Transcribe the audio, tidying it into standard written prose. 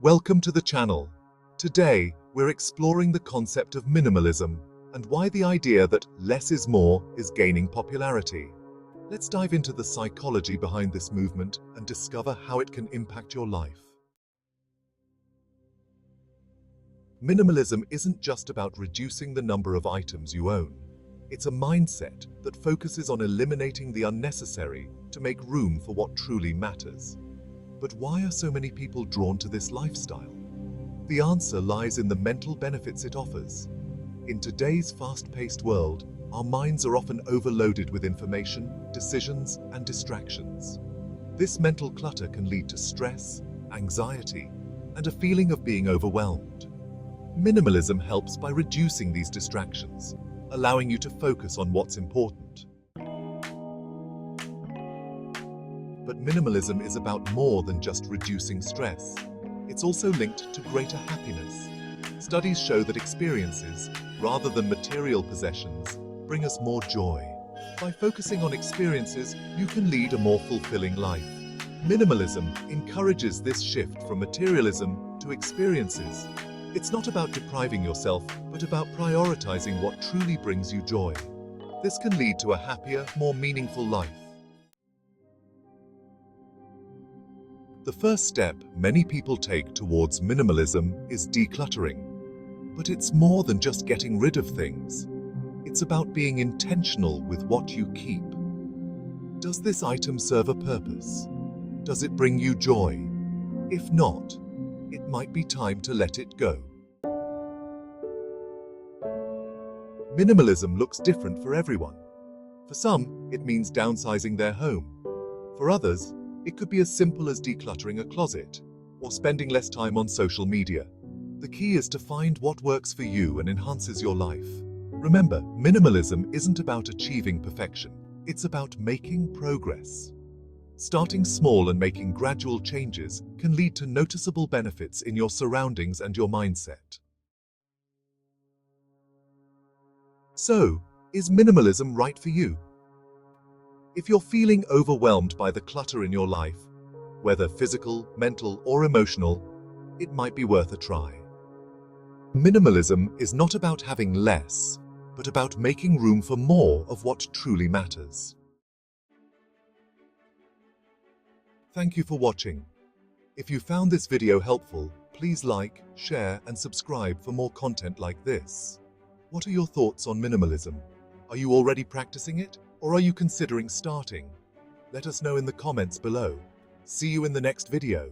Welcome to the channel. Today, we're exploring the concept of minimalism and why the idea that less is more is gaining popularity. Let's dive into the psychology behind this movement and discover how it can impact your life. Minimalism isn't just about reducing the number of items you own. It's a mindset that focuses on eliminating the unnecessary to make room for what truly matters. But why are so many people drawn to this lifestyle? The answer lies in the mental benefits it offers. In today's fast-paced world, our minds are often overloaded with information, decisions, and distractions. This mental clutter can lead to stress, anxiety, and a feeling of being overwhelmed. Minimalism helps by reducing these distractions, allowing you to focus on what's important. But minimalism is about more than just reducing stress. It's also linked to greater happiness. Studies show that experiences, rather than material possessions, bring us more joy. By focusing on experiences, you can lead a more fulfilling life. Minimalism encourages this shift from materialism to experiences. It's not about depriving yourself, but about prioritizing what truly brings you joy. This can lead to a happier, more meaningful life. The first step many people take towards minimalism is decluttering. But it's more than just getting rid of things. It's about being intentional with what you keep. Does this item serve a purpose? Does it bring you joy? If not, it might be time to let it go. Minimalism looks different for everyone. For some, it means downsizing their home. For others, it could be as simple as decluttering a closet or spending less time on social media. The key is to find what works for you and enhances your life. Remember, minimalism isn't about achieving perfection. It's about making progress. Starting small and making gradual changes can lead to noticeable benefits in your surroundings and your mindset. So, is minimalism right for you? If you're feeling overwhelmed by the clutter in your life, whether physical, mental, or emotional, it might be worth a try. Minimalism is not about having less, but about making room for more of what truly matters. Thank you for watching. If you found this video helpful, please like, share, and subscribe for more content like this. What are your thoughts on minimalism? Are you already practicing it, or are you considering starting? Let us know in the comments below. See you in the next video.